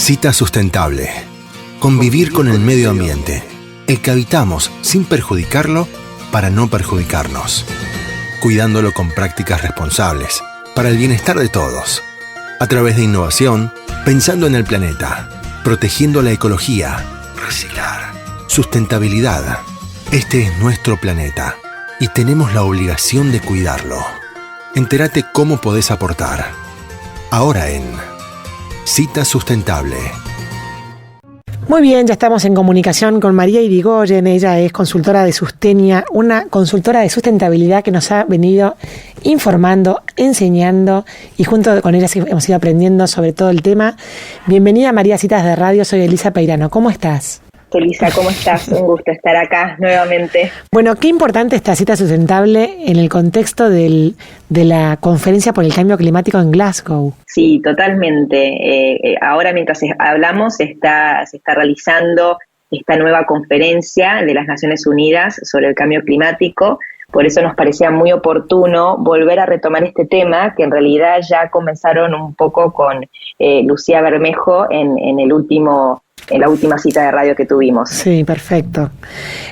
Cita Sustentable. Convivir con el medio ambiente, el que habitamos sin perjudicarlo para no perjudicarnos. Cuidándolo con prácticas responsables, para el bienestar de todos. A través de innovación, pensando en el planeta, protegiendo la ecología, reciclar, sustentabilidad. Este es nuestro planeta y tenemos la obligación de cuidarlo. Entérate cómo podés aportar. Ahora en Cita Sustentable. Muy bien, ya estamos en comunicación con María Irigoyen. Ella es consultora de Sustenia, una consultora de sustentabilidad que nos ha venido informando, enseñando, y junto con ella hemos ido aprendiendo sobre todo el tema. Bienvenida, María, a Citas de Radio. Soy Elisa Peirano. ¿Cómo estás? Elisa, ¿cómo estás? Un gusto estar acá nuevamente. Bueno, qué importante esta cita sustentable en el contexto de la Conferencia por el Cambio Climático en Glasgow. Sí, totalmente. Ahora, mientras hablamos, se está realizando esta nueva conferencia de las Naciones Unidas sobre el cambio climático. Por eso nos parecía muy oportuno volver a retomar este tema, que en realidad ya comenzaron un poco con Lucía Bermejo en la última cita de radio que tuvimos. Sí, perfecto.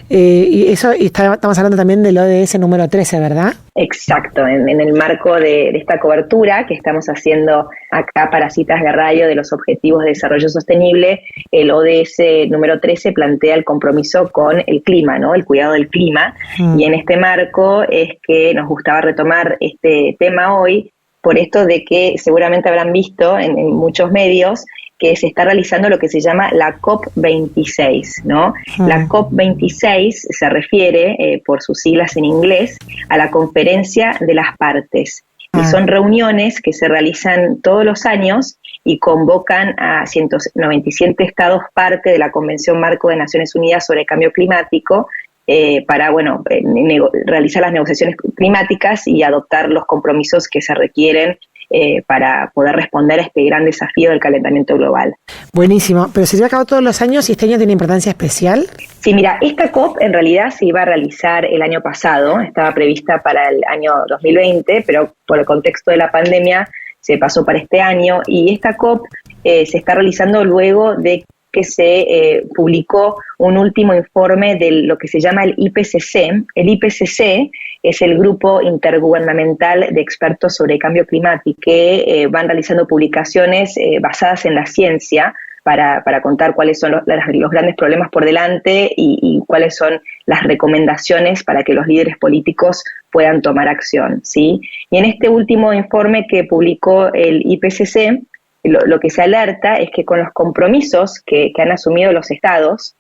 Y estamos hablando también del ODS número 13, ¿verdad? Exacto, en el marco de esta cobertura que estamos haciendo acá para Citas de Radio de los Objetivos de Desarrollo Sostenible, el ODS número 13 plantea el compromiso con el clima, ¿no? El cuidado del clima. Y en este marco es que nos gustaba retomar este tema hoy, por esto de que seguramente habrán visto en muchos medios que se está realizando lo que se llama la COP26, ¿no? La COP26 se refiere, por sus siglas en inglés, a la Conferencia de las Partes. Y son reuniones que se realizan todos los años y convocan a 197 estados parte de la Convención Marco de Naciones Unidas sobre el Cambio Climático, para realizar las negociaciones climáticas y adoptar los compromisos que se requieren para poder responder a este gran desafío del calentamiento global. Buenísimo, pero se lleva a cabo todos los años y este año tiene importancia especial. Sí, mira, esta COP en realidad se iba a realizar el año pasado, estaba prevista para el año 2020, pero por el contexto de la pandemia se pasó para este año, y esta COP se está realizando luego de que se publicó un último informe de lo que se llama el IPCC. El IPCC es el Grupo Intergubernamental de Expertos sobre Cambio Climático, que van realizando publicaciones basadas en la ciencia para contar cuáles son los grandes problemas por delante y cuáles son las recomendaciones para que los líderes políticos puedan tomar acción, ¿sí? Y en este último informe que publicó el IPCC, lo que se alerta es que con los compromisos que han asumido los estados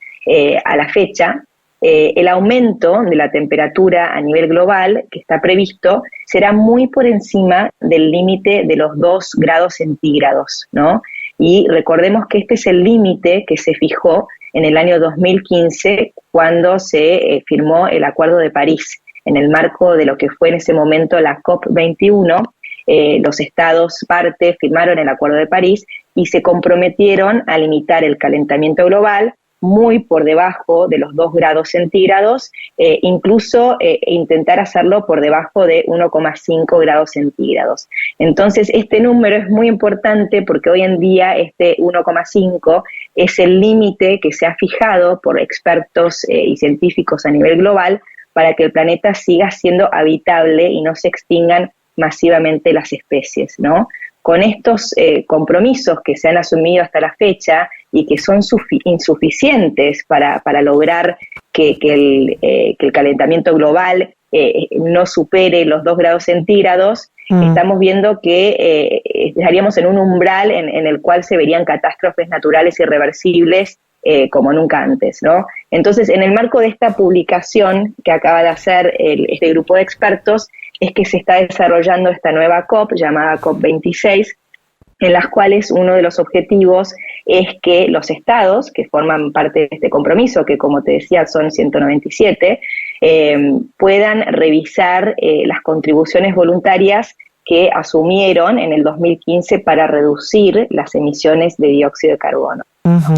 a la fecha, el aumento de la temperatura a nivel global que está previsto será muy por encima del límite de los 2 grados centígrados, ¿no? Y recordemos que este es el límite que se fijó en el año 2015 cuando se firmó el Acuerdo de París, en el marco de lo que fue en ese momento la COP21. Los estados parte firmaron el Acuerdo de París y se comprometieron a limitar el calentamiento global muy por debajo de los 2 grados centígrados, incluso intentar hacerlo por debajo de 1,5 grados centígrados. Entonces, este número es muy importante porque hoy en día este 1,5 es el límite que se ha fijado por expertos y científicos a nivel global para que el planeta siga siendo habitable y no se extingan masivamente las especies, ¿no? Con estos compromisos que se han asumido hasta la fecha y que son insuficientes para lograr que el calentamiento global no supere los 2 grados centígrados, estamos viendo que estaríamos en un umbral en el cual se verían catástrofes naturales irreversibles como nunca antes, ¿no? Entonces, en el marco de esta publicación que acaba de hacer este grupo de expertos, es que se está desarrollando esta nueva COP llamada COP26, en las cuales uno de los objetivos es que los estados que forman parte de este compromiso, que como te decía son 197, puedan revisar las contribuciones voluntarias que asumieron en el 2015 para reducir las emisiones de dióxido de carbono.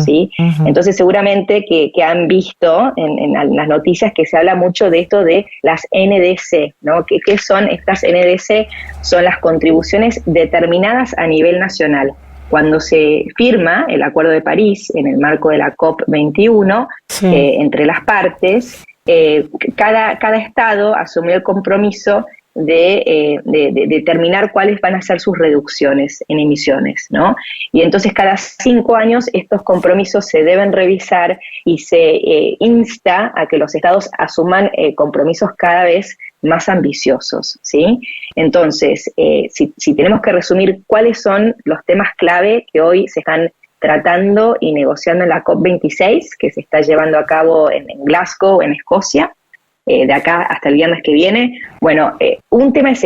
¿Sí? Entonces seguramente que han visto en las noticias que se habla mucho de esto de las NDC, ¿no? ¿Qué son estas NDC? Son las contribuciones determinadas a nivel nacional. cuando se firma el Acuerdo de París en el marco de la COP21, entre las partes, cada estado asumió el compromiso de determinar cuáles van a ser sus reducciones en emisiones, ¿no? Y entonces cada 5 años estos compromisos se deben revisar y se insta a que los estados asuman compromisos cada vez más ambiciosos, ¿sí? Entonces, si tenemos que resumir cuáles son los temas clave que hoy se están tratando y negociando en la COP26, que se está llevando a cabo en Glasgow, en Escocia, de acá hasta el viernes que viene. Bueno, un tema es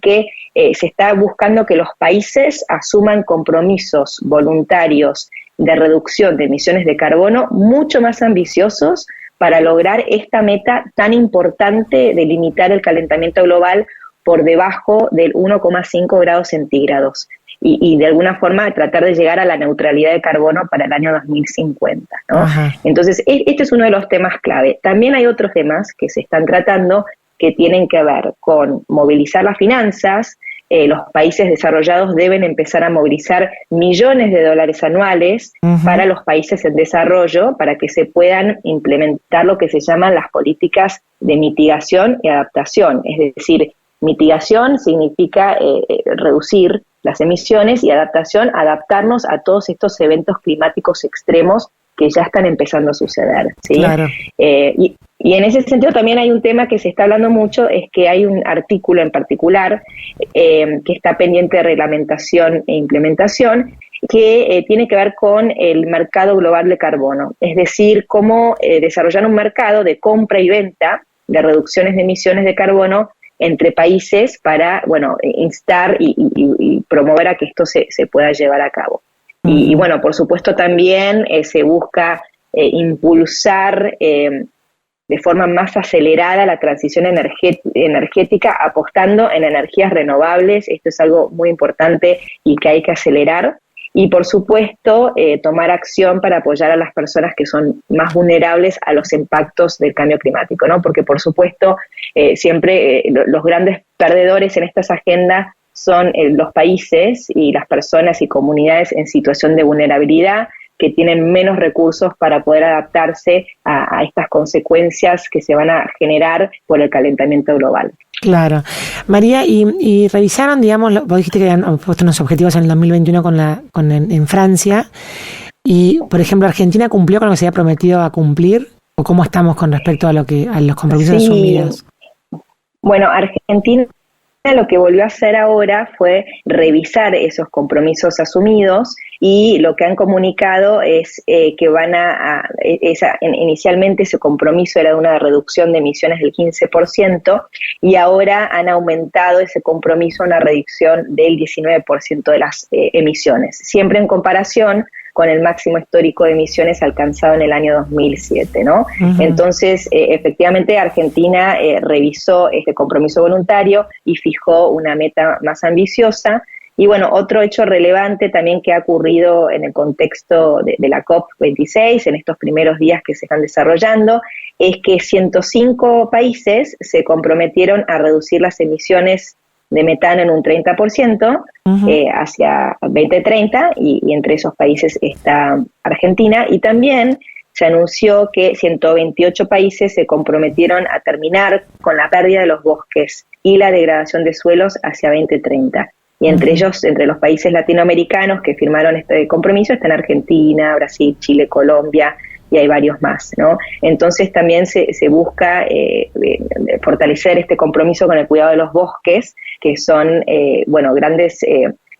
que se está buscando que los países asuman compromisos voluntarios de reducción de emisiones de carbono mucho más ambiciosos para lograr esta meta tan importante de limitar el calentamiento global por debajo del 1,5 grados centígrados y de alguna forma tratar de llegar a la neutralidad de carbono para el año 2050, ¿no? Ajá. Entonces, este es uno de los temas clave. También hay otros temas que se están tratando que tienen que ver con movilizar las finanzas. Los países desarrollados deben empezar a movilizar millones de dólares anuales para los países en desarrollo, para que se puedan implementar lo que se llaman las políticas de mitigación y adaptación. Es decir, mitigación significa reducir las emisiones y adaptación, adaptarnos a todos estos eventos climáticos extremos que ya están empezando a suceder, ¿sí? Claro. Y en ese sentido también hay un tema que se está hablando mucho, es que hay un artículo en particular que está pendiente de reglamentación e implementación, que tiene que ver con el mercado global de carbono, es decir, cómo desarrollar un mercado de compra y venta de reducciones de emisiones de carbono entre países para, bueno, instar y promover a que esto se pueda llevar a cabo. Y bueno, por supuesto también se busca impulsar de forma más acelerada la transición energética, apostando en energías renovables. Esto es algo muy importante y que hay que acelerar. Y por supuesto, tomar acción para apoyar a las personas que son más vulnerables a los impactos del cambio climático, ¿no? Porque por supuesto, siempre los grandes perdedores en estas agendas son los países y las personas y comunidades en situación de vulnerabilidad, que tienen menos recursos para poder adaptarse a estas consecuencias que se van a generar por el calentamiento global. Claro. María, y revisaron, digamos, vos dijiste que habían puesto unos objetivos en el 2021 en Francia, y, por ejemplo, ¿Argentina cumplió con lo que se había prometido a cumplir? ¿O cómo estamos con respecto a los compromisos asumidos? Bueno, Argentina lo que volvió a hacer ahora fue revisar esos compromisos asumidos, y lo que han comunicado es que van inicialmente ese compromiso era de una reducción de emisiones del 15%, y ahora han aumentado ese compromiso a una reducción del 19% de las emisiones, siempre en comparación con el máximo histórico de emisiones alcanzado en el año 2007, ¿no? Uh-huh. Entonces, efectivamente, Argentina revisó este compromiso voluntario y fijó una meta más ambiciosa. Y bueno, otro hecho relevante también que ha ocurrido en el contexto de la COP26, en estos primeros días que se están desarrollando, es que 105 países se comprometieron a reducir las emisiones de metano en un 30% hacia 2030, y entre esos países está Argentina. Y también se anunció que 128 países se comprometieron a terminar con la pérdida de los bosques y la degradación de suelos hacia 2030. Y entre ellos, entre los países latinoamericanos que firmaron este compromiso, están Argentina, Brasil, Chile, Colombia, y hay varios más, ¿no? Entonces también se busca fortalecer este compromiso con el cuidado de los bosques, que son, grandes,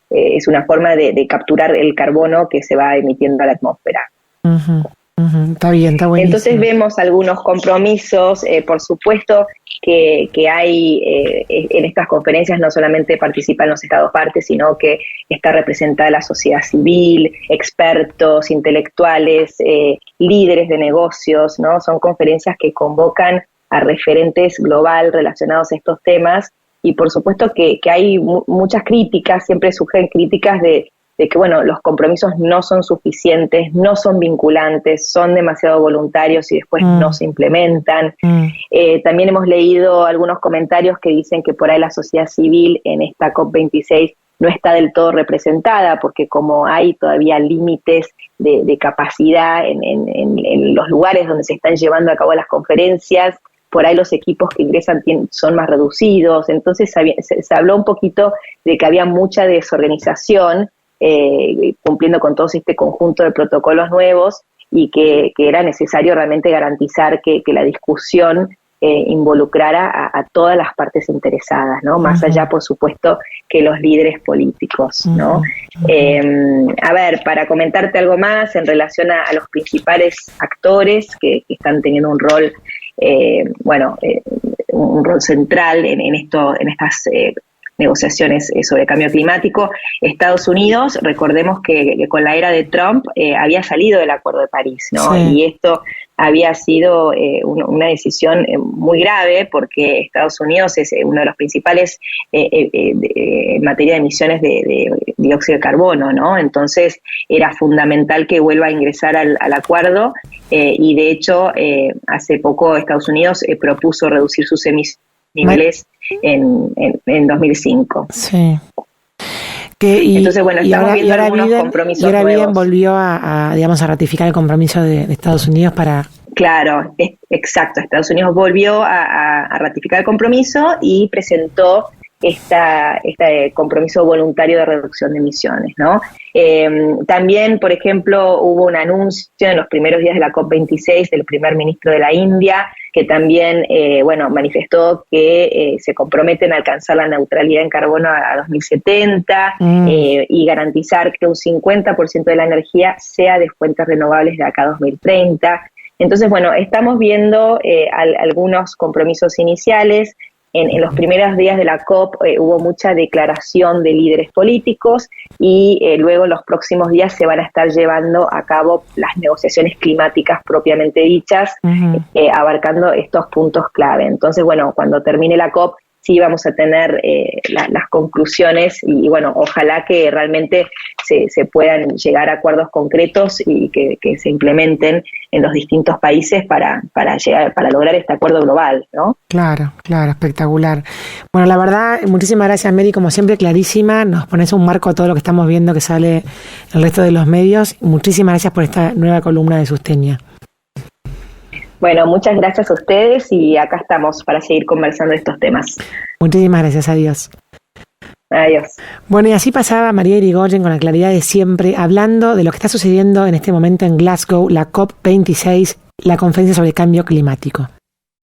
es una forma de capturar el carbono que se va emitiendo a la atmósfera. Uh-huh. Uh-huh. Está bien, está buenísimo. Entonces vemos algunos compromisos, por supuesto que hay en estas conferencias no solamente participan los estados partes, sino que está representada la sociedad civil, expertos, intelectuales, líderes de negocios, ¿no? Son conferencias que convocan a referentes global relacionados a estos temas, y por supuesto que hay muchas críticas, siempre surgen críticas de que, bueno, los compromisos no son suficientes, no son vinculantes, son demasiado voluntarios y después no se implementan. También hemos leído algunos comentarios que dicen que por ahí la sociedad civil en esta COP26 no está del todo representada, porque como hay todavía límites de capacidad en los lugares donde se están llevando a cabo las conferencias, por ahí los equipos que ingresan son más reducidos, entonces se habló un poquito de que había mucha desorganización, cumpliendo con todo este conjunto de protocolos nuevos, y que era necesario realmente garantizar que la discusión involucrara a todas las partes interesadas, ¿no? Más allá, por supuesto, que los líderes políticos, ¿no? A ver, para comentarte algo más en relación a los principales actores que están teniendo un rol, un rol central en estas negociaciones sobre cambio climático. Estados Unidos, recordemos que con la era de Trump había salido del Acuerdo de París, ¿no? Sí. Y esto había sido una decisión muy grave, porque Estados Unidos es uno de los principales en materia de emisiones de dióxido de carbono, ¿no? Entonces era fundamental que vuelva a ingresar al acuerdo, y de hecho hace poco Estados Unidos propuso reducir sus niveles en 2005. Sí. Entonces, bueno, estamos viendo algunos compromisos nuevos. Y ahora Biden volvió a ratificar el compromiso de Estados Unidos para... Claro, exacto. Estados Unidos volvió a ratificar el compromiso y presentó este compromiso voluntario de reducción de emisiones, ¿no? También, por ejemplo, hubo un anuncio en los primeros días de la COP26 del primer ministro de la India, que también manifestó que se comprometen a alcanzar la neutralidad en carbono a 2070 y garantizar que un 50% de la energía sea de fuentes renovables de acá a 2030. Entonces, bueno, estamos viendo algunos compromisos iniciales. En los primeros días de la COP hubo mucha declaración de líderes políticos, y luego en los próximos días se van a estar llevando a cabo las negociaciones climáticas propiamente dichas, abarcando estos puntos clave. Entonces, bueno, cuando termine la COP sí vamos a tener las conclusiones, y bueno, ojalá que realmente se puedan llegar a acuerdos concretos y que se implementen en los distintos países para lograr este acuerdo global, ¿no? Claro, espectacular. Bueno, la verdad, muchísimas gracias, Mary, como siempre, clarísima. Nos pones un marco a todo lo que estamos viendo que sale en el resto de los medios. Muchísimas gracias por esta nueva columna de Sustenia. Bueno, muchas gracias a ustedes, y acá estamos para seguir conversando de estos temas. Muchísimas gracias, adiós. Adiós. Bueno, y así pasaba María Irigoyen con la claridad de siempre, hablando de lo que está sucediendo en este momento en Glasgow, la COP26, la conferencia sobre cambio climático.